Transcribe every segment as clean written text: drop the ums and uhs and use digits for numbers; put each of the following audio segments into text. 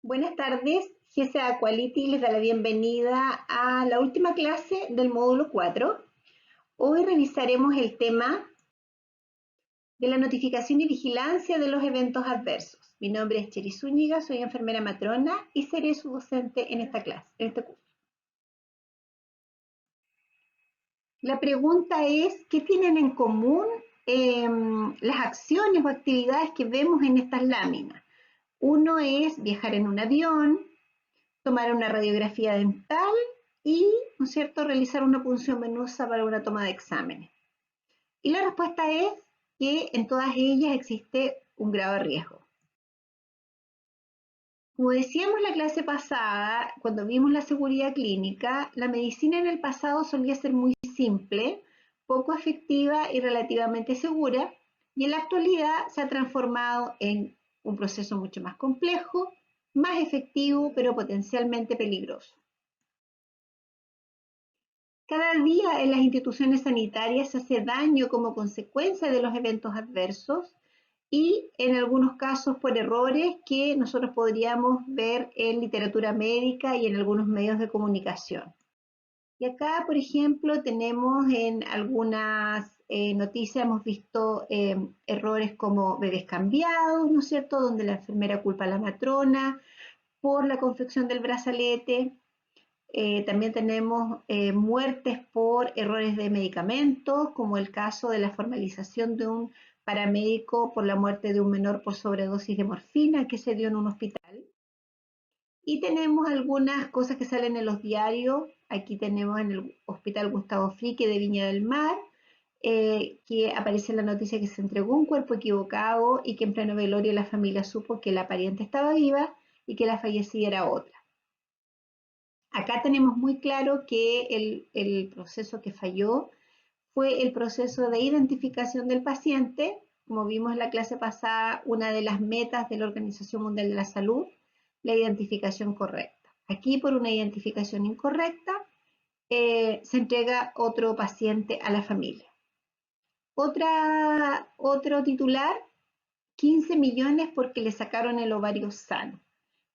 Buenas tardes, GSA Quality les da la bienvenida a la última clase del módulo 4. Hoy revisaremos el tema de la notificación y vigilancia de los eventos adversos. Mi nombre es Cheri Zúñiga, soy enfermera matrona y seré su docente en esta clase, en este curso. La pregunta es, ¿qué tienen en común las acciones o actividades que vemos en estas láminas? Uno es viajar en un avión, tomar una radiografía dental y, ¿no es cierto?, realizar una punción venosa para una toma de exámenes. Y la respuesta es que en todas ellas existe un grado de riesgo. Como decíamos en la clase pasada, cuando vimos la seguridad clínica, la medicina en el pasado solía ser muy simple, poco efectiva y relativamente segura, y en la actualidad se ha transformado en un proceso mucho más complejo, más efectivo, pero potencialmente peligroso. Cada día en las instituciones sanitarias se hace daño como consecuencia de los eventos adversos y en algunos casos por errores que nosotros podríamos ver en literatura médica y en algunos medios de comunicación. Y acá, por ejemplo, tenemos en algunas noticias, hemos visto errores como bebés cambiados, ¿no es cierto?, donde la enfermera culpa a la matrona por la confección del brazalete. También tenemos muertes por errores de medicamentos, como el caso de la formalización de un paramédico por la muerte de un menor por sobredosis de morfina que se dio en un hospital. Y tenemos algunas cosas que salen en los diarios. Aquí tenemos en el Hospital Gustavo Fricke de Viña del Mar, que aparece en la noticia que se entregó un cuerpo equivocado y que en pleno velorio la familia supo que la pariente estaba viva y que la fallecida era otra. Acá tenemos muy claro que el proceso que falló fue el proceso de identificación del paciente. Como vimos en la clase pasada, una de las metas de la Organización Mundial de la Salud, la identificación correcta. Aquí, por una identificación incorrecta, se entrega otro paciente a la familia. Otro titular, 15 millones porque le sacaron el ovario sano.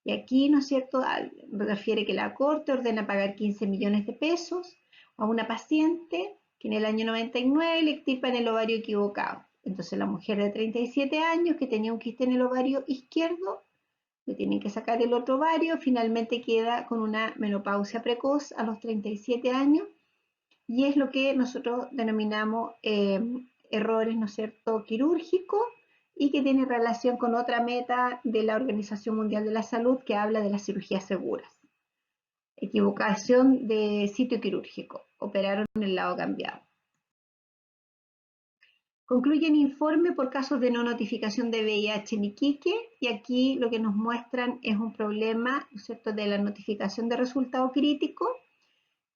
Y aquí, ¿no es cierto?, refiere que la Corte ordena pagar 15 millones de pesos a una paciente que en el año 99 le extirpan el ovario equivocado. Entonces la mujer de 37 años que tenía un quiste en el ovario izquierdo, le tienen que sacar el otro ovario, finalmente queda con una menopausia precoz a los 37 años y es lo que nosotros denominamos errores, ¿no es cierto?, quirúrgicos, y que tiene relación con otra meta de la Organización Mundial de la Salud que habla de las cirugías seguras. Equivocación de sitio quirúrgico, operaron en el lado cambiado. Concluyen informe por casos de no notificación de VIH en Iquique, y aquí lo que nos muestran es un problema, ¿no es cierto?, de la notificación de resultado crítico.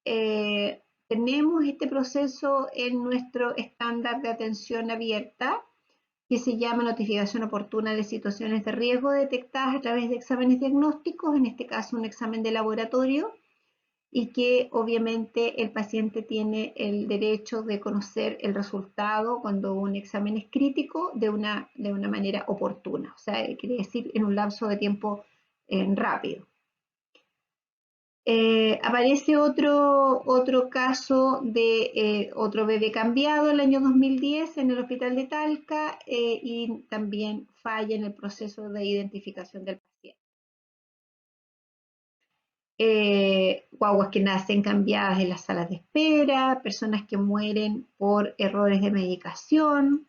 Tenemos este proceso en nuestro estándar de atención abierta, que se llama notificación oportuna de situaciones de riesgo detectadas a través de exámenes diagnósticos, en este caso un examen de laboratorio, y que obviamente el paciente tiene el derecho de conocer el resultado cuando un examen es crítico de una manera oportuna, o sea, quiere decir en un lapso de tiempo rápido. Aparece otro caso de otro bebé cambiado el año 2010 en el hospital de Talca y también falla en el proceso de identificación del paciente. Guaguas que nacen cambiadas en las salas de espera, personas que mueren por errores de medicación,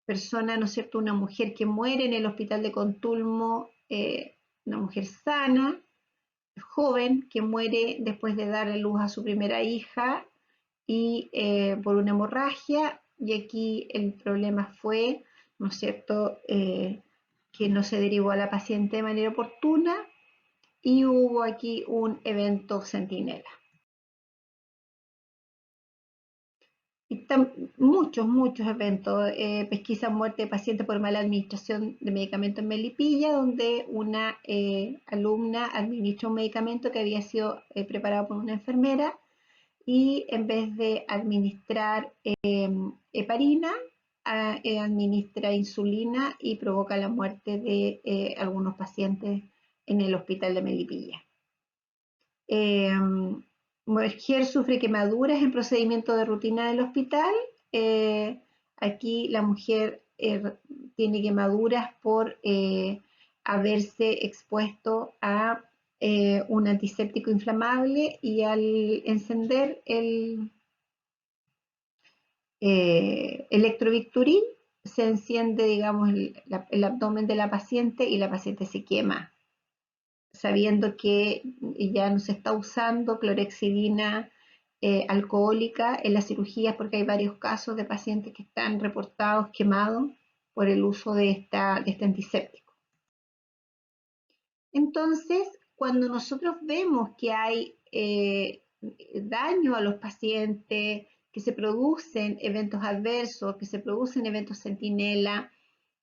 persona, ¿no es cierto?, una mujer que muere en el hospital de Contulmo, una mujer sana, joven que muere después de dar a luz a su primera hija y por una hemorragia, y aquí el problema fue, ¿no es cierto?, que no se derivó a la paciente de manera oportuna y hubo aquí un evento centinela. Y muchos eventos, pesquisa muerte de pacientes por mala administración de medicamentos en Melipilla, donde una alumna administró un medicamento que había sido preparado por una enfermera y en vez de administrar heparina, administra insulina y provoca la muerte de algunos pacientes en el hospital de Melipilla. Mujer sufre quemaduras en procedimiento de rutina del hospital. Aquí la mujer tiene quemaduras por haberse expuesto a un antiséptico inflamable y al encender el electrovicturil se enciende, digamos, el abdomen de la paciente y la paciente se quema, sabiendo que ya no se está usando clorhexidina alcohólica en las cirugías, porque hay varios casos de pacientes que están reportados quemados por el uso de este antiséptico. Entonces, cuando nosotros vemos que hay daño a los pacientes, que se producen eventos adversos, que se producen eventos centinela,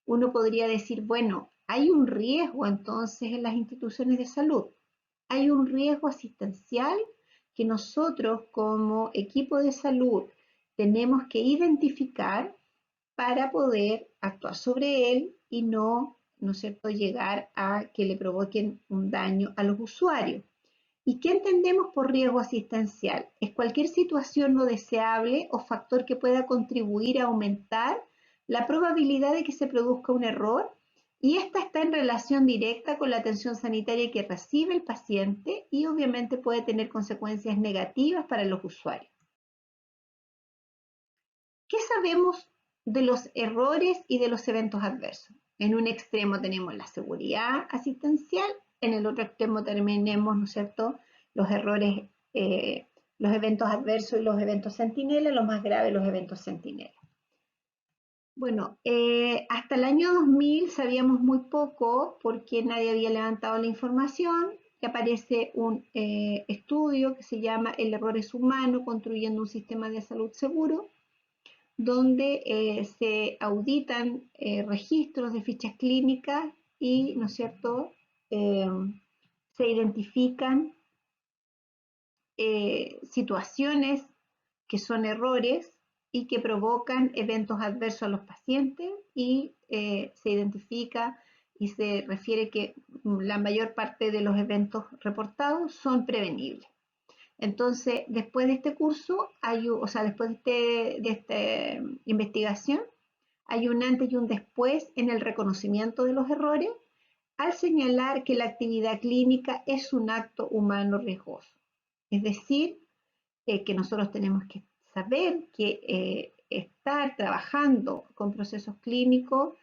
uno podría decir, bueno, hay un riesgo entonces en las instituciones de salud. Hay un riesgo asistencial que nosotros como equipo de salud tenemos que identificar para poder actuar sobre él y ¿no es cierto?, llegar a que le provoquen un daño a los usuarios. ¿Y qué entendemos por riesgo asistencial? Es cualquier situación no deseable o factor que pueda contribuir a aumentar la probabilidad de que se produzca un error, y esta está en relación directa con la atención sanitaria que recibe el paciente y obviamente puede tener consecuencias negativas para los usuarios. ¿Qué sabemos de los errores y de los eventos adversos? En un extremo tenemos la seguridad asistencial, en el otro extremo tenemos, ¿no es cierto?, los errores, los eventos adversos y los eventos centinela, los más graves, los eventos centinela. Bueno, hasta el año 2000 sabíamos muy poco porque nadie había levantado la información, y aparece un estudio que se llama El error es humano, construyendo un sistema de salud seguro, donde se auditan registros de fichas clínicas y, ¿no es cierto?, se identifican situaciones que son errores y que provocan eventos adversos a los pacientes, y se identifica y se refiere que la mayor parte de los eventos reportados son prevenibles. Entonces, después de este curso, después de esta investigación, hay un antes y un después en el reconocimiento de los errores, al señalar que la actividad clínica es un acto humano riesgoso. Es decir, que nosotros tenemos que saber que estar trabajando con procesos clínicos,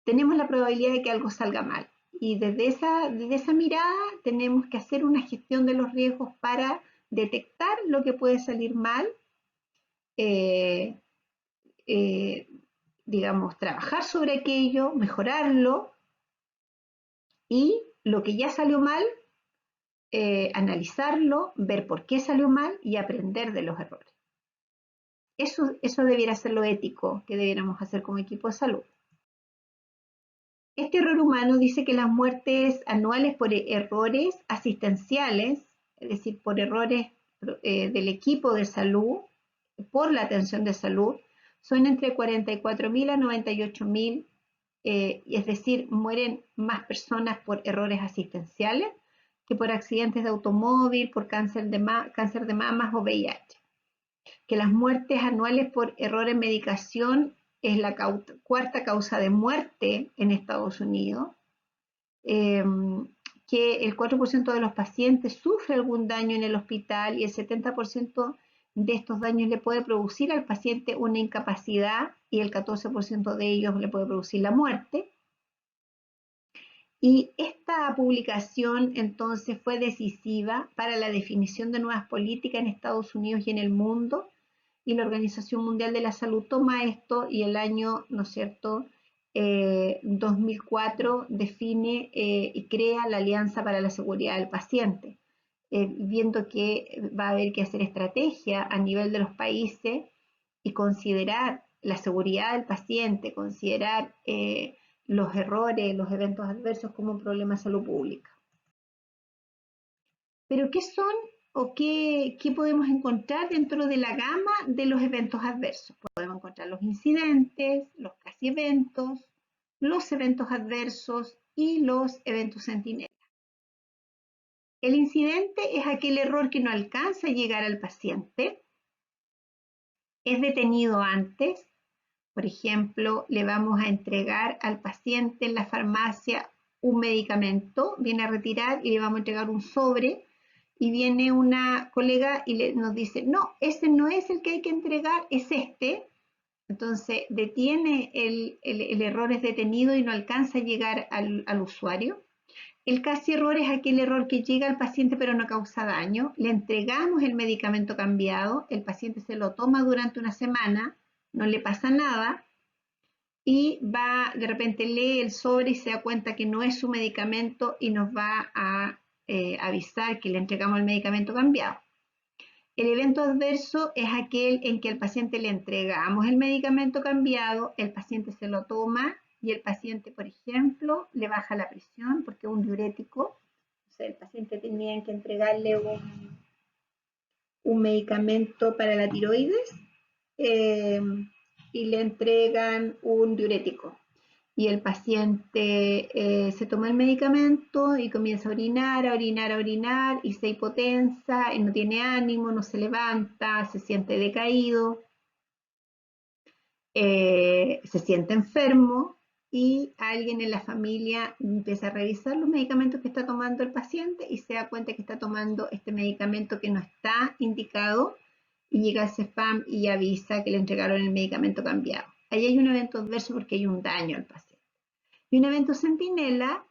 tenemos la probabilidad de que algo salga mal. Y desde esa mirada tenemos que hacer una gestión de los riesgos para detectar lo que puede salir mal, digamos, trabajar sobre aquello, mejorarlo, y lo que ya salió mal, analizarlo, ver por qué salió mal y aprender de los errores. Eso debiera ser lo ético que debiéramos hacer como equipo de salud. Este error humano dice que las muertes anuales por errores asistenciales, es decir, por errores del equipo de salud, por la atención de salud, son entre 44.000 a 98.000, es decir, mueren más personas por errores asistenciales que por accidentes de automóvil, por cáncer de mamas o VIH. Que las muertes anuales por error en medicación es la cuarta causa de muerte en Estados Unidos, que el 4% de los pacientes sufre algún daño en el hospital y el 70% de estos daños le puede producir al paciente una incapacidad y el 14% de ellos le puede producir la muerte. Y esta publicación entonces fue decisiva para la definición de nuevas políticas en Estados Unidos y en el mundo, y la Organización Mundial de la Salud toma esto y el año, ¿no es cierto?, 2004 define y crea la Alianza para la Seguridad del Paciente, viendo que va a haber que hacer estrategia a nivel de los países y considerar la seguridad del paciente, considerar los errores, los eventos adversos como un problema de salud pública. Pero ¿qué son o qué podemos encontrar dentro de la gama de los eventos adversos. Podemos encontrar los incidentes, los casi eventos, los eventos adversos y los eventos centinela. El incidente es aquel error que no alcanza a llegar al paciente, es detenido antes. Por ejemplo, le vamos a entregar al paciente en la farmacia un medicamento, viene a retirar y le vamos a entregar un sobre y viene una colega y nos dice, no, ese no es el que hay que entregar, es este. Entonces, detiene el error, es detenido y no alcanza a llegar al usuario. El casi error es aquel error que llega al paciente pero no causa daño. Le entregamos el medicamento cambiado, el paciente se lo toma durante una semana, no le pasa nada y de repente lee el sobre y se da cuenta que no es su medicamento y nos va a avisar que le entregamos el medicamento cambiado. El evento adverso es aquel en que al paciente le entregamos el medicamento cambiado, el paciente se lo toma y el paciente, por ejemplo, le baja la presión porque es un diurético. O sea, el paciente tenía que entregarle un medicamento para la tiroides eh, y le entregan un diurético. Y el paciente se toma el medicamento y comienza a orinar, a orinar, a orinar y se hipotensa, y no tiene ánimo, no se levanta, se siente decaído, se siente enfermo y alguien en la familia empieza a revisar los medicamentos que está tomando el paciente y se da cuenta que está tomando este medicamento que no está indicado y llega al CEFAM y avisa que le entregaron el medicamento cambiado. Ahí hay un evento adverso porque hay un daño al paciente. Y un evento centinela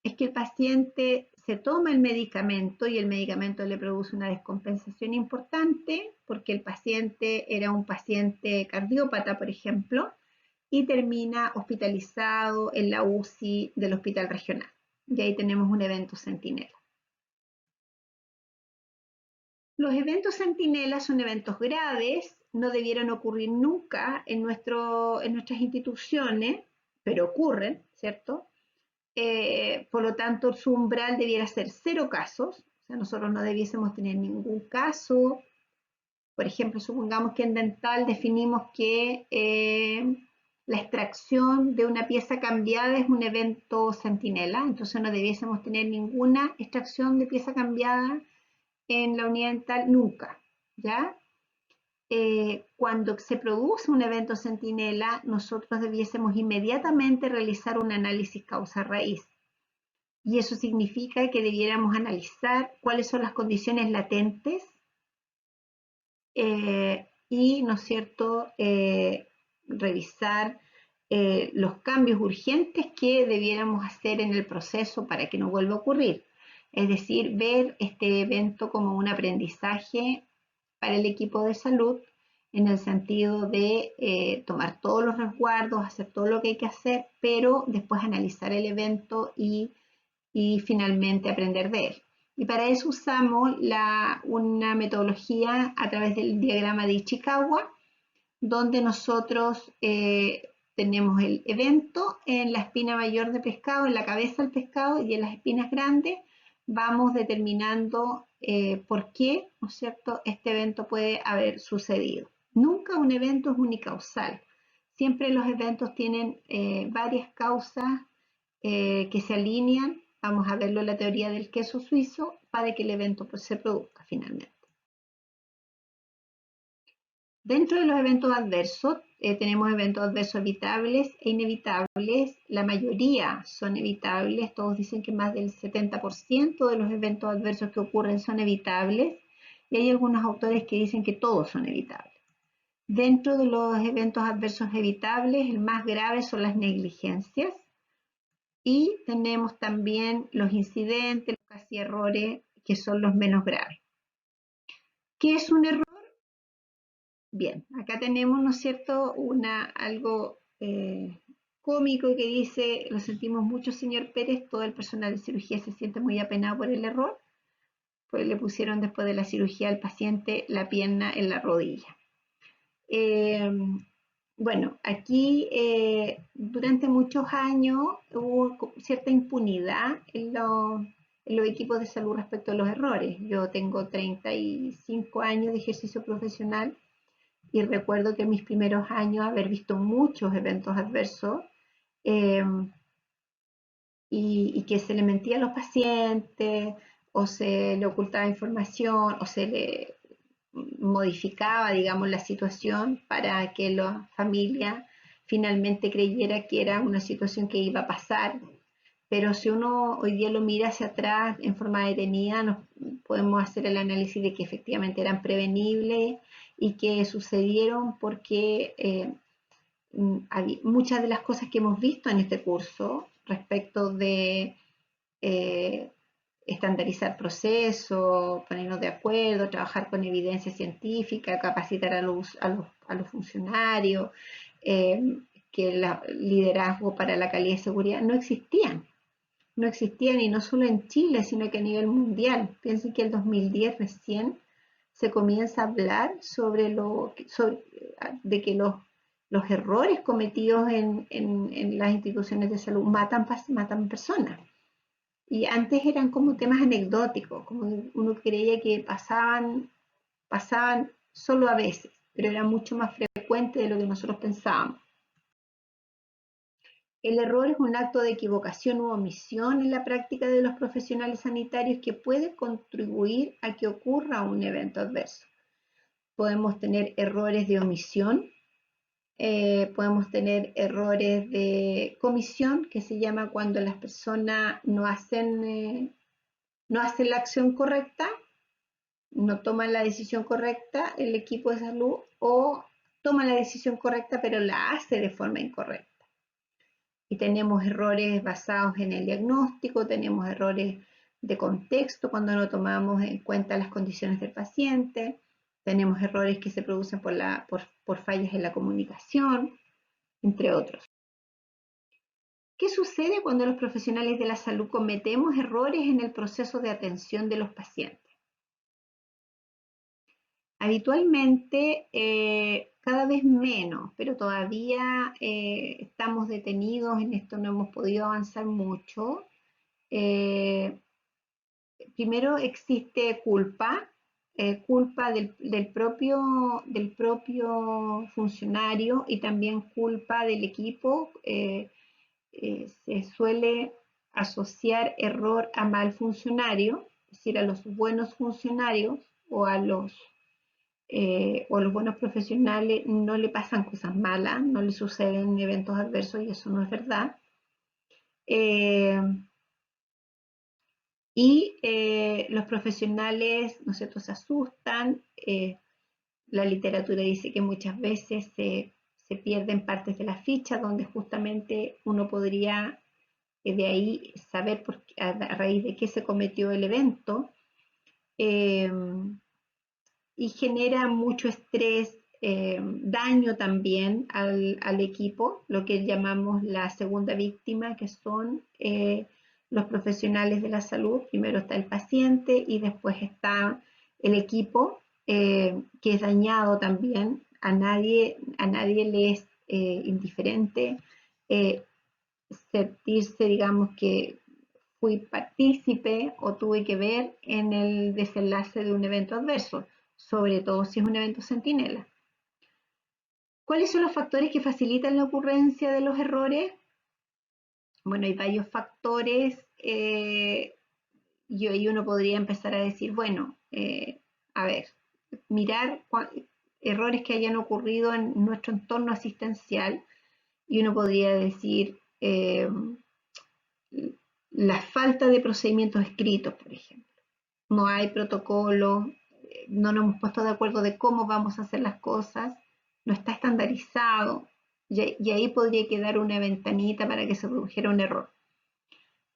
es que el paciente se toma el medicamento y el medicamento le produce una descompensación importante porque el paciente era un paciente cardiópata, por ejemplo, y termina hospitalizado en la UCI del hospital regional. Y ahí tenemos un evento centinela. Los eventos centinela son eventos graves, no debieran ocurrir nunca en nuestras instituciones, pero ocurren, ¿cierto? Por lo tanto, su umbral debiera ser 0 casos, o sea, nosotros no debiésemos tener ningún caso. Por ejemplo, supongamos que en dental definimos que la extracción de una pieza cambiada es un evento centinela, entonces no debiésemos tener ninguna extracción de pieza cambiada en la unidad dental nunca, ¿ya? Cuando se produce un evento centinela, nosotros debiésemos inmediatamente realizar un análisis causa-raíz. Y eso significa que debiéramos analizar cuáles son las condiciones latentes y, ¿no es cierto?, revisar los cambios urgentes que debiéramos hacer en el proceso para que no vuelva a ocurrir. Es decir, ver este evento como un aprendizaje para el equipo de salud en el sentido de tomar todos los resguardos, hacer todo lo que hay que hacer, pero después analizar el evento y finalmente aprender de él. Y para eso usamos una metodología a través del diagrama de Ichikawa, donde nosotros tenemos el evento en la espina mayor del pescado, en la cabeza del pescado y en las espinas grandes vamos determinando por qué, ¿no es cierto?, este evento puede haber sucedido. Nunca un evento es unicausal. Siempre los eventos tienen varias causas que se alinean. Vamos a verlo en la teoría del queso suizo para que el evento se produzca finalmente. Dentro de los eventos adversos, tenemos eventos adversos evitables e inevitables. La mayoría son evitables. Todos dicen que más del 70% de los eventos adversos que ocurren son evitables. Y hay algunos autores que dicen que todos son evitables. Dentro de los eventos adversos evitables, el más grave son las negligencias. Y tenemos también los incidentes, los casi errores, que son los menos graves. ¿Qué es un error? Bien, acá tenemos, ¿no es cierto?, algo cómico que dice, lo sentimos mucho, señor Pérez, todo el personal de cirugía se siente muy apenado por el error, pues le pusieron después de la cirugía al paciente la pierna en la rodilla. Bueno, aquí durante muchos años hubo cierta impunidad en en los equipos de salud respecto a los errores. Yo tengo 35 años de ejercicio profesional y recuerdo que en mis primeros años haber visto muchos eventos adversos eh, y que se le mentía a los pacientes o se le ocultaba información o se le modificaba, digamos, la situación para que la familia finalmente creyera que era una situación que iba a pasar. Pero si uno hoy día lo mira hacia atrás en forma detenida, nos podemos hacer el análisis de que efectivamente eran prevenibles y que sucedieron porque muchas de las cosas que hemos visto en este curso respecto de eh, estandarizar procesos, ponernos de acuerdo, trabajar con evidencia científica, capacitar a los funcionarios, eh, que el liderazgo para la calidad y seguridad no existían. No existían y no solo en Chile, sino que a nivel mundial. Piensen que en el 2010 recién se comienza a hablar de que los errores cometidos en las instituciones de salud matan personas. Y antes eran como temas anecdóticos, como uno creía que pasaban solo a veces, pero era mucho más frecuente de lo que nosotros pensábamos. El error es un acto de equivocación u omisión en la práctica de los profesionales sanitarios que puede contribuir a que ocurra un evento adverso. Podemos tener errores de omisión, podemos tener errores de comisión, que se llama cuando las personas no hacen la acción correcta, no toman la decisión correcta el equipo de salud o toman la decisión correcta pero la hace de forma incorrecta. Y tenemos errores basados en el diagnóstico, tenemos errores de contexto cuando no tomamos en cuenta las condiciones del paciente, tenemos errores que se producen por fallas en la comunicación, entre otros. ¿Qué sucede cuando los profesionales de la salud cometemos errores en el proceso de atención de los pacientes? Habitualmente, cada vez menos, pero todavía estamos detenidos en esto, no hemos podido avanzar mucho. Primero existe culpa, culpa del propio funcionario y también culpa del equipo. Se suele asociar error a mal funcionario, es decir, a los buenos funcionarios o a los buenos profesionales no le pasan cosas malas, no le suceden eventos adversos y eso no es verdad. Los profesionales, ¿no es cierto?, se asustan. La literatura dice que muchas veces se pierden partes de la ficha donde justamente uno podría de ahí saber a raíz de qué se cometió el evento. Y genera mucho estrés, daño también al equipo, lo que llamamos la segunda víctima, que son los profesionales de la salud. Primero está el paciente y después está el equipo, que es dañado también. A nadie le es indiferente sentirse, digamos, que fui partícipe o tuve que ver en el desenlace de un evento adverso, sobre todo si es un evento centinela. ¿Cuáles son los factores que facilitan la ocurrencia de los errores? Bueno, hay varios factores y hoy uno podría empezar a decir, bueno, a ver, mirar errores que hayan ocurrido en nuestro entorno asistencial y uno podría decir la falta de procedimientos escritos, por ejemplo. No hay protocolo, no nos hemos puesto de acuerdo de cómo vamos a hacer las cosas, no está estandarizado y ahí podría quedar una ventanita para que se produjera un error.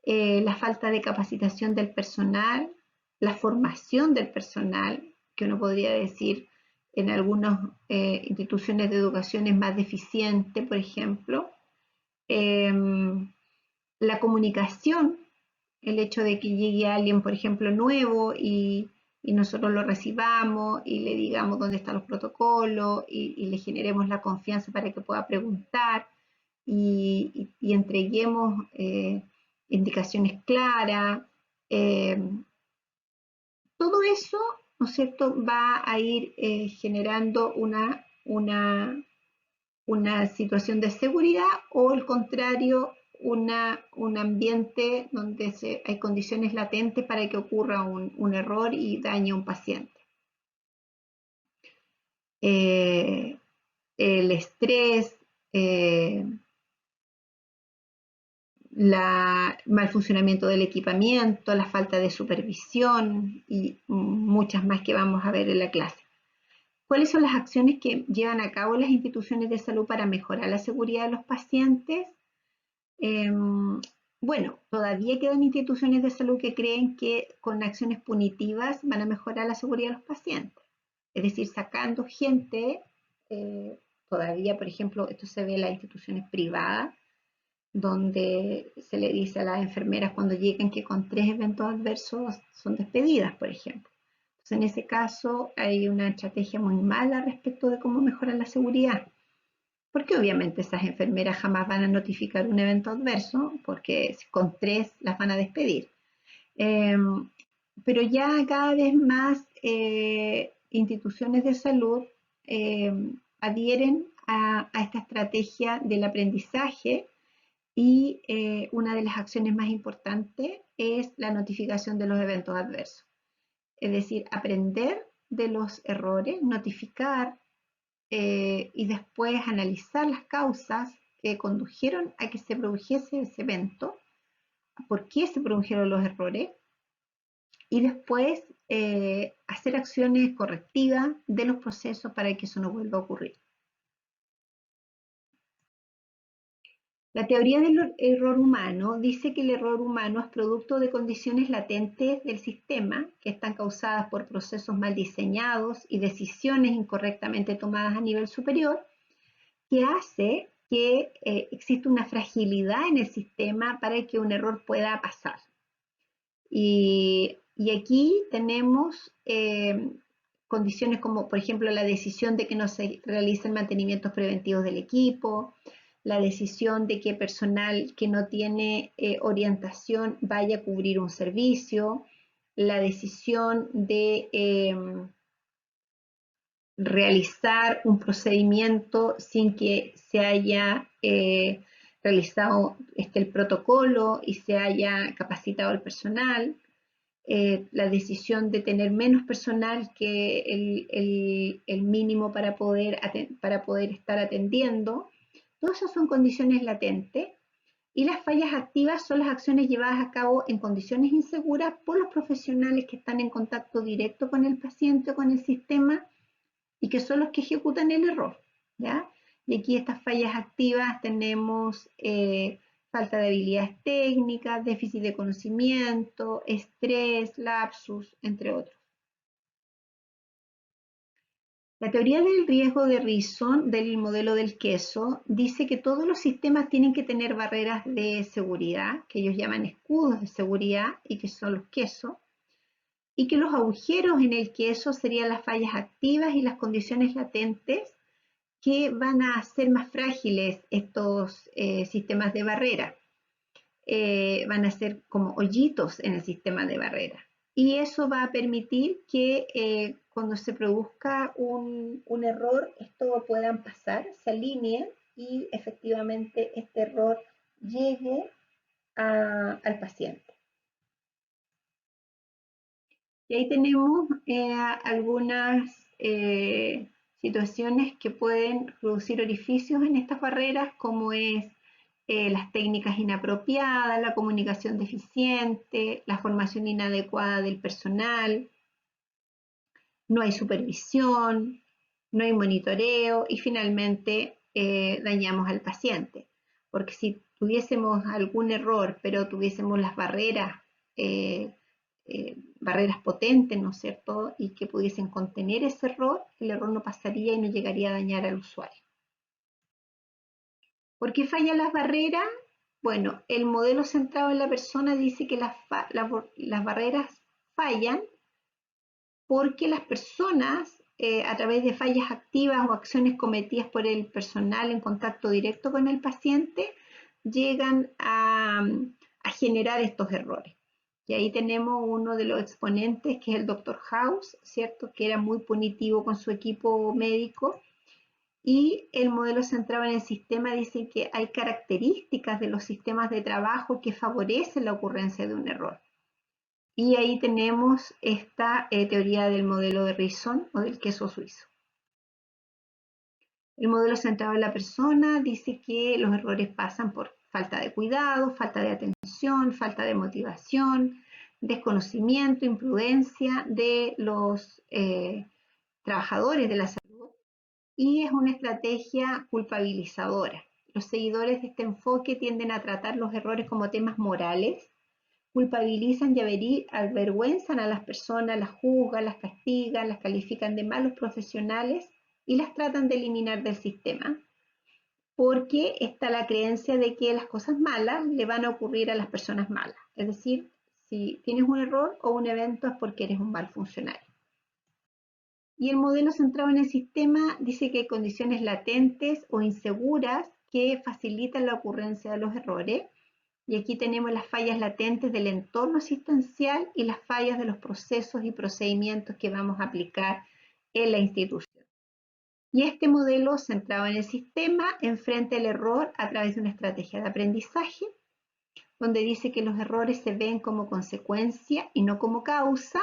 La falta de capacitación del personal, la formación del personal, que uno podría decir en algunas instituciones de educación es más deficiente, por ejemplo. La comunicación, el hecho de que llegue alguien, por ejemplo, nuevo y nosotros lo recibamos y le digamos dónde están los protocolos y le generemos la confianza para que pueda preguntar y entreguemos indicaciones claras, Todo eso, ¿no es cierto?, va a ir generando una situación de seguridad o al contrario, un ambiente donde hay condiciones latentes para que ocurra un error y dañe a un paciente. El estrés, mal funcionamiento del equipamiento, la falta de supervisión y muchas más que vamos a ver en la clase. ¿Cuáles son las acciones que llevan a cabo las instituciones de salud para mejorar la seguridad de los pacientes? Bueno, todavía quedan instituciones de salud que creen que con acciones punitivas van a mejorar la seguridad de los pacientes. Es decir, sacando gente, todavía, por ejemplo, esto se ve en las instituciones privadas, donde se le dice a las enfermeras cuando llegan que con 3 eventos adversos son despedidas, por ejemplo. Entonces, en ese caso hay una estrategia muy mala respecto de cómo mejorar la seguridad, porque obviamente esas enfermeras jamás van a notificar un evento adverso, porque con 3 las van a despedir. Pero ya cada vez más instituciones de salud adhieren a esta estrategia del aprendizaje y una de las acciones más importantes es la notificación de los eventos adversos. Es decir, aprender de los errores, notificar y después analizar las causas que condujeron a que se produjese ese evento, por qué se produjeron los errores y después hacer acciones correctivas de los procesos para que eso no vuelva a ocurrir. La teoría del error humano dice que el error humano es producto de condiciones latentes del sistema que están causadas por procesos mal diseñados y decisiones incorrectamente tomadas a nivel superior, que hace que exista una fragilidad en el sistema para que un error pueda pasar. Y aquí tenemos condiciones como, por ejemplo, la decisión de que no se realicen mantenimientos preventivos del equipo, la decisión de que personal que no tiene orientación vaya a cubrir un servicio, la decisión de realizar un procedimiento sin que se haya realizado el protocolo y se haya capacitado el personal, la decisión de tener menos personal que el mínimo para poder estar atendiendo. Todas esas son condiciones latentes y las fallas activas son las acciones llevadas a cabo en condiciones inseguras por los profesionales que están en contacto directo con el paciente o con el sistema y que son los que ejecutan el error, ¿ya? Y aquí estas fallas activas tenemos falta de habilidades técnicas, déficit de conocimiento, estrés, lapsus, entre otros. La teoría del riesgo de Rison del modelo del queso dice que todos los sistemas tienen que tener barreras de seguridad, que ellos llaman escudos de seguridad y que son los quesos, y que los agujeros en el queso serían las fallas activas y las condiciones latentes que van a hacer más frágiles estos sistemas de barrera. Van a ser como hoyitos en el sistema de barrera. Y eso va a permitir que cuando se produzca un error, esto puedan pasar, se alineen y efectivamente este error llegue al paciente. Y ahí tenemos algunas situaciones que pueden producir orificios en estas barreras, como es las técnicas inapropiadas, la comunicación deficiente, la formación inadecuada del personal, no hay supervisión, no hay monitoreo y finalmente dañamos al paciente. Porque si tuviésemos algún error, pero tuviésemos las barreras potentes, ¿no es cierto?, y que pudiesen contener ese error, el error no pasaría y no llegaría a dañar al usuario. ¿Por qué fallan las barreras? Bueno, el modelo centrado en la persona dice que las barreras fallan porque las personas, a través de fallas activas o acciones cometidas por el personal en contacto directo con el paciente, llegan a generar estos errores. Y ahí tenemos uno de los exponentes, que es el Dr. House, ¿cierto? Que era muy punitivo con su equipo médico. Y el modelo centrado en el sistema dice que hay características de los sistemas de trabajo que favorecen la ocurrencia de un error. Y ahí tenemos esta teoría del modelo de Rison o del queso suizo. El modelo centrado en la persona dice que los errores pasan por falta de cuidado, falta de atención, falta de motivación, desconocimiento, imprudencia de los trabajadores de la salud, y es una estrategia culpabilizadora. Los seguidores de este enfoque tienden a tratar los errores como temas morales, culpabilizan y avergüenzan a las personas, las juzgan, las castigan, las califican de malos profesionales y las tratan de eliminar del sistema, porque está la creencia de que las cosas malas le van a ocurrir a las personas malas. Es decir, si tienes un error o un evento es porque eres un mal funcionario. Y el modelo centrado en el sistema dice que hay condiciones latentes o inseguras que facilitan la ocurrencia de los errores. Y aquí tenemos las fallas latentes del entorno asistencial y las fallas de los procesos y procedimientos que vamos a aplicar en la institución. Y este modelo centrado en el sistema enfrenta el error a través de una estrategia de aprendizaje, donde dice que los errores se ven como consecuencia y no como causa,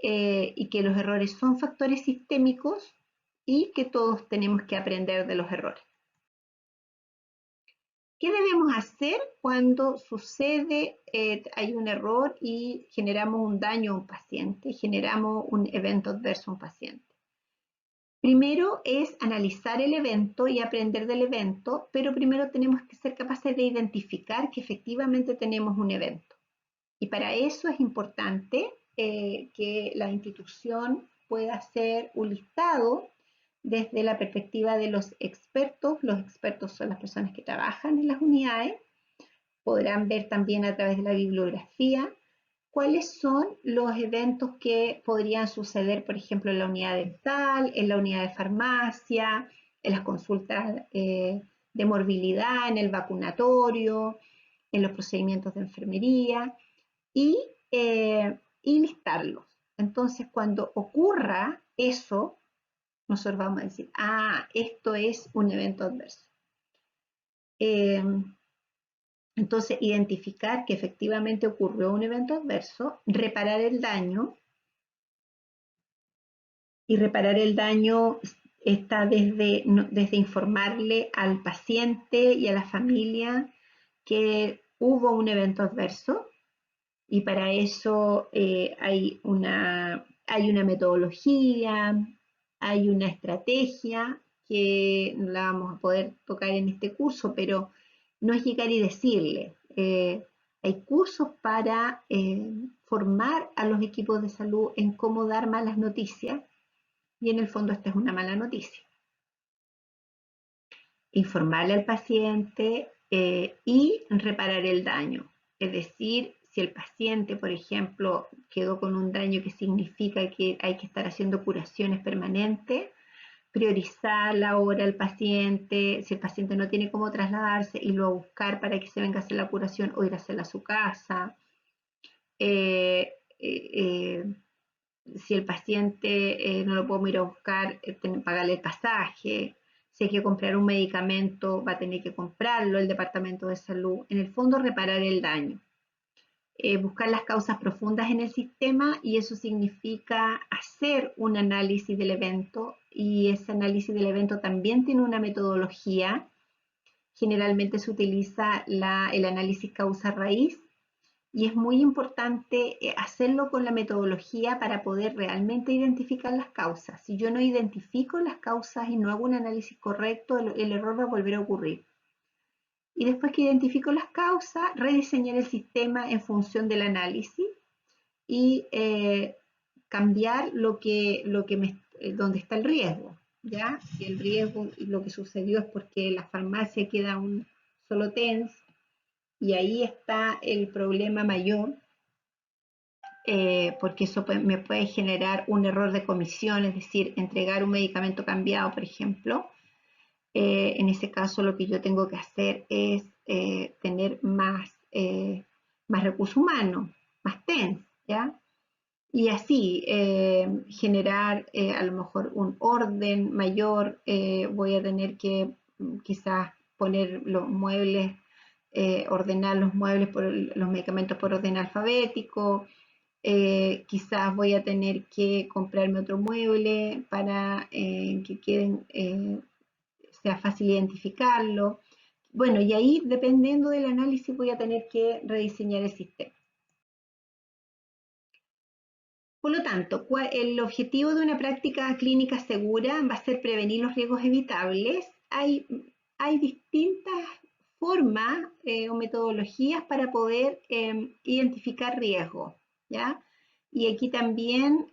y que los errores son factores sistémicos y que todos tenemos que aprender de los errores. ¿Qué debemos hacer cuando sucede, hay un error y generamos un daño a un paciente, generamos un evento adverso a un paciente? Primero es analizar el evento y aprender del evento, pero primero tenemos que ser capaces de identificar que efectivamente tenemos un evento. Y para eso es importante que la institución pueda hacer un listado desde la perspectiva de los expertos. Los expertos son las personas que trabajan en las unidades. Podrán ver también a través de la bibliografía cuáles son los eventos que podrían suceder, por ejemplo, en la unidad dental, en la unidad de farmacia, en las consultas de morbilidad, en el vacunatorio, en los procedimientos de enfermería, y listarlos. Entonces, cuando ocurra eso, nosotros vamos a decir, esto es un evento adverso. Entonces, identificar que efectivamente ocurrió un evento adverso, reparar el daño, y reparar el daño está desde informarle al paciente y a la familia que hubo un evento adverso, y para eso hay una metodología, hay una estrategia que no la vamos a poder tocar en este curso, pero no es llegar y decirle. Hay cursos para formar a los equipos de salud en cómo dar malas noticias, y en el fondo esta es una mala noticia. Informarle al paciente y reparar el daño. Es decir, si el paciente, por ejemplo, quedó con un daño que significa que hay que estar haciendo curaciones permanentes, priorizar la hora al paciente. Si el paciente no tiene cómo trasladarse, irlo a buscar para que se venga a hacer la curación o ir a hacerla a su casa. Si el paciente no lo podemos ir a buscar, pagarle el pasaje. Si hay que comprar un medicamento, va a tener que comprarlo el departamento de salud. En el fondo, reparar el daño. Buscar las causas profundas en el sistema, y eso significa hacer un análisis del evento, y ese análisis del evento también tiene una metodología. Generalmente se utiliza el análisis causa-raíz, y es muy importante hacerlo con la metodología para poder realmente identificar las causas. Si yo no identifico las causas y no hago un análisis correcto, el error va a volver a ocurrir. Y después que identifico las causas, rediseñar el sistema en función del análisis y cambiar donde está el riesgo. ¿Ya? Si el riesgo, lo que sucedió es porque la farmacia queda un solo TENS, y ahí está el problema mayor, porque eso me puede generar un error de comisión, es decir, entregar un medicamento cambiado, por ejemplo. En ese caso, lo que yo tengo que hacer es tener más recursos humanos, más TENS, ¿ya? Y así generar a lo mejor un orden mayor, voy a tener que quizás poner los muebles, ordenar los muebles, los medicamentos por orden alfabético, quizás voy a tener que comprarme otro mueble para que queden, sea fácil identificarlo. Bueno, y ahí dependiendo del análisis voy a tener que rediseñar el sistema. Por lo tanto, el objetivo de una práctica clínica segura va a ser prevenir los riesgos evitables. Hay distintas formas o metodologías para poder identificar riesgos, ¿ya? Y aquí también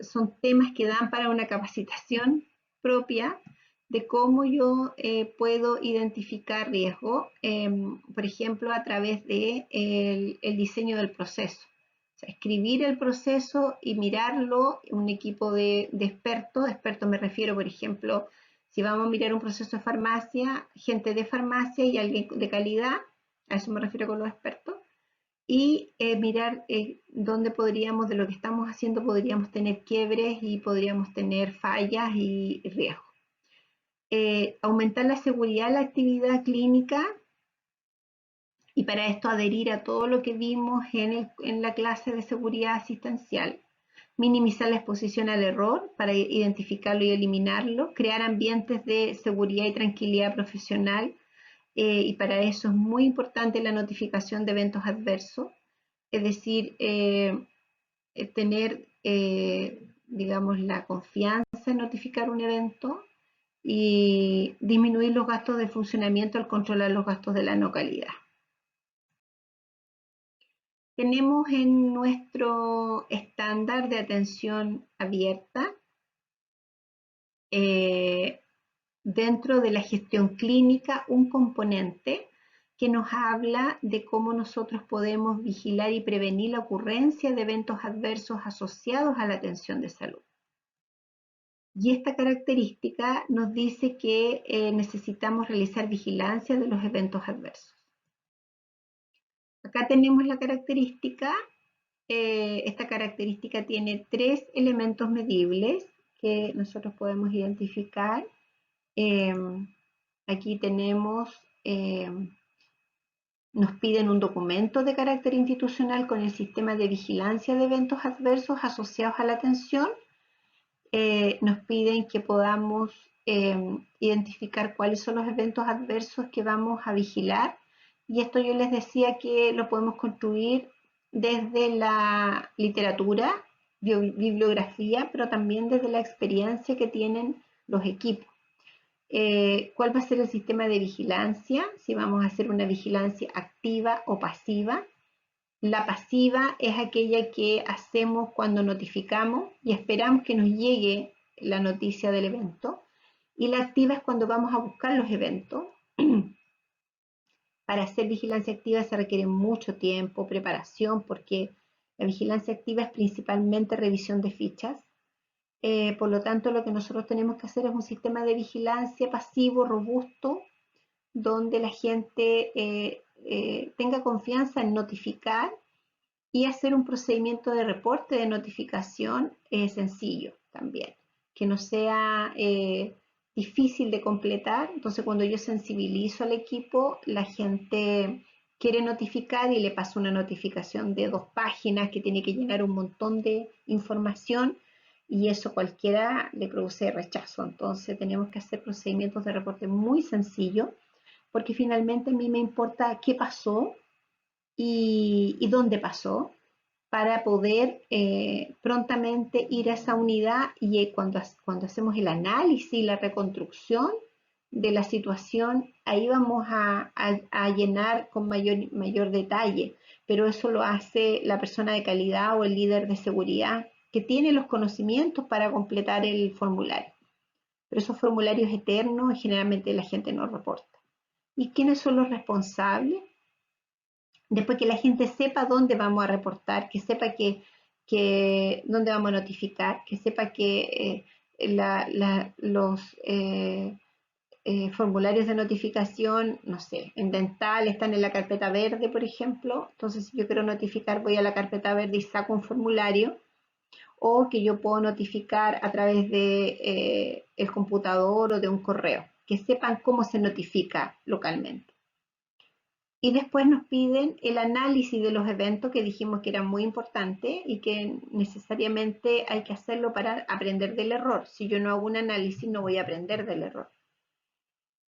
son temas que dan para una capacitación propia de cómo yo puedo identificar riesgo, por ejemplo, a través de el diseño del proceso. O sea, escribir el proceso y mirarlo, un equipo de expertos me refiero, por ejemplo, si vamos a mirar un proceso de farmacia, gente de farmacia y alguien de calidad, a eso me refiero con los expertos, y mirar dónde podríamos, de lo que estamos haciendo, podríamos tener quiebres y podríamos tener fallas y riesgos. Aumentar la seguridad de la actividad clínica y para esto adherir a todo lo que vimos en la clase de seguridad asistencial, minimizar la exposición al error para identificarlo y eliminarlo, crear ambientes de seguridad y tranquilidad profesional, y para eso es muy importante la notificación de eventos adversos, es decir, tener, digamos, la confianza en notificar un evento y disminuir los gastos de funcionamiento al controlar los gastos de la no calidad. Tenemos en nuestro estándar de atención abierta, dentro de la gestión clínica, un componente que nos habla de cómo nosotros podemos vigilar y prevenir la ocurrencia de eventos adversos asociados a la atención de salud. Y esta característica nos dice que necesitamos realizar vigilancia de los eventos adversos. Acá tenemos la característica. Esta característica tiene 3 elementos medibles que nosotros podemos identificar. Aquí tenemos, nos piden un documento de carácter institucional con el sistema de vigilancia de eventos adversos asociados a la atención. Nos piden que podamos identificar cuáles son los eventos adversos que vamos a vigilar. Y esto yo les decía que lo podemos construir desde la literatura, bibliografía, pero también desde la experiencia que tienen los equipos. ¿Cuál va a ser el sistema de vigilancia? Si vamos a hacer una vigilancia activa o pasiva. La pasiva es aquella que hacemos cuando notificamos y esperamos que nos llegue la noticia del evento. Y la activa es cuando vamos a buscar los eventos. Para hacer vigilancia activa se requiere mucho tiempo, preparación, porque la vigilancia activa es principalmente revisión de fichas. Por lo tanto, lo que nosotros tenemos que hacer es un sistema de vigilancia pasivo, robusto, donde la gente tenga confianza en notificar y hacer un procedimiento de reporte de notificación sencillo también, que no sea difícil de completar. Entonces, cuando yo sensibilizo al equipo, la gente quiere notificar y le paso una notificación de 2 páginas que tiene que llenar un montón de información y eso cualquiera le produce rechazo. Entonces, tenemos que hacer procedimientos de reporte muy sencillos porque finalmente a mí me importa qué pasó y dónde pasó para poder prontamente ir a esa unidad y cuando hacemos el análisis y la reconstrucción de la situación, ahí vamos a llenar con mayor detalle, pero eso lo hace la persona de calidad o el líder de seguridad que tiene los conocimientos para completar el formulario. Pero esos formularios eternos generalmente la gente no reporta. ¿Y quiénes son los responsables? Después que la gente sepa dónde vamos a reportar, que sepa dónde vamos a notificar, que sepa que formularios de notificación, no sé, en dental están en la carpeta verde, por ejemplo. Entonces, si yo quiero notificar, voy a la carpeta verde y saco un formulario, o que yo puedo notificar a través de el computador o de un correo, que sepan cómo se notifica localmente. Y después nos piden el análisis de los eventos, que dijimos que era muy importante y que necesariamente hay que hacerlo para aprender del error. Si yo no hago un análisis, no voy a aprender del error.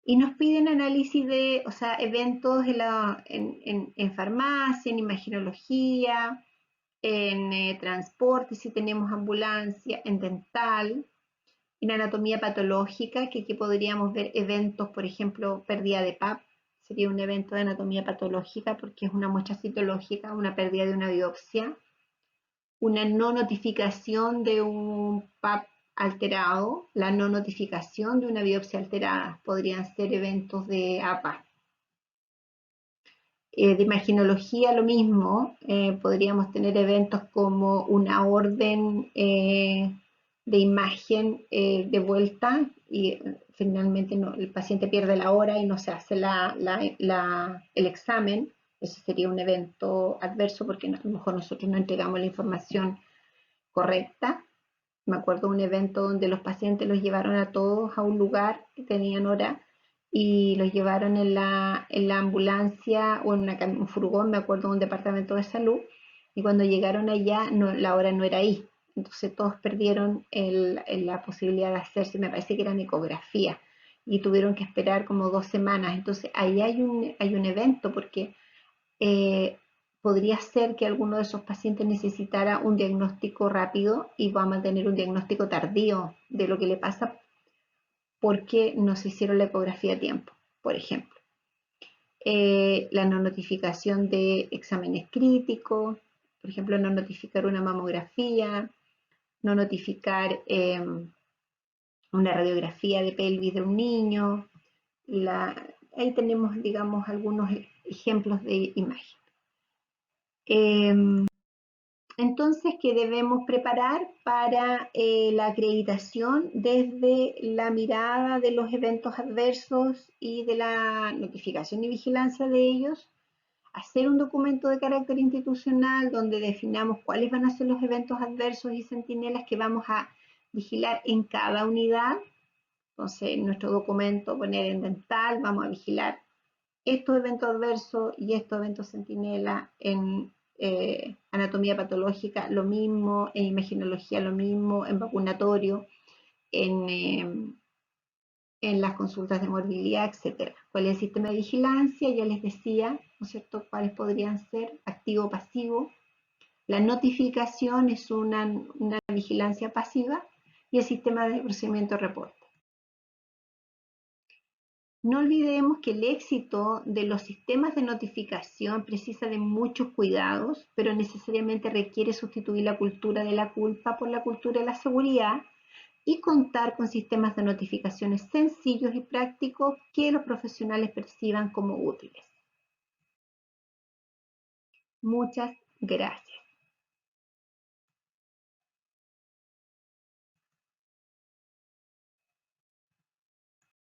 Y nos piden análisis de, o sea, eventos en farmacia, en imagenología, en transporte, si tenemos ambulancia, en dental, en anatomía patológica, que aquí podríamos ver eventos, por ejemplo, pérdida de PAP, sería un evento de anatomía patológica porque es una muestra citológica, una pérdida de una biopsia, una no notificación de un PAP alterado, la no notificación de una biopsia alterada, podrían ser eventos de APA. De imaginología lo mismo, podríamos tener eventos como una orden de imagen de vuelta y finalmente el paciente pierde la hora y no se hace el examen. Eso sería un evento adverso porque a lo mejor nosotros no entregamos la información correcta. Me acuerdo de un evento donde los pacientes los llevaron a todos a un lugar que tenían hora y los llevaron en la ambulancia o en un furgón, me acuerdo, de un departamento de salud, y cuando llegaron allá la hora no era ahí. Entonces todos perdieron la posibilidad de hacerse, me parece que era ecografía, y tuvieron que esperar como 2 semanas. Entonces ahí hay un evento porque eh, podría ser que alguno de esos pacientes necesitara un diagnóstico rápido y vamos a tener un diagnóstico tardío de lo que le pasa porque no se hicieron la ecografía a tiempo, por ejemplo. La no notificación de exámenes críticos, por ejemplo, no notificar una mamografía, no notificar una radiografía de pelvis de un niño. Ahí tenemos, digamos, algunos ejemplos de imagen. Entonces, ¿qué debemos preparar para la acreditación desde la mirada de los eventos adversos y de la notificación y vigilancia de ellos? Hacer un documento de carácter institucional donde definamos cuáles van a ser los eventos adversos y centinelas que vamos a vigilar en cada unidad. Entonces, en nuestro documento poner en dental, vamos a vigilar estos eventos adversos y estos eventos centinela. En anatomía patológica lo mismo, en imagenología lo mismo, en vacunatorio, en las consultas de morbilidad, etcétera. ¿Cuál es el sistema de vigilancia? Ya les decía, ¿no es cierto?, cuáles podrían ser, activo o pasivo. La notificación es una vigilancia pasiva y el sistema de procedimiento de reporte. No olvidemos que el éxito de los sistemas de notificación precisa de muchos cuidados, pero necesariamente requiere sustituir la cultura de la culpa por la cultura de la seguridad y contar con sistemas de notificaciones sencillos y prácticos que los profesionales perciban como útiles. Muchas gracias.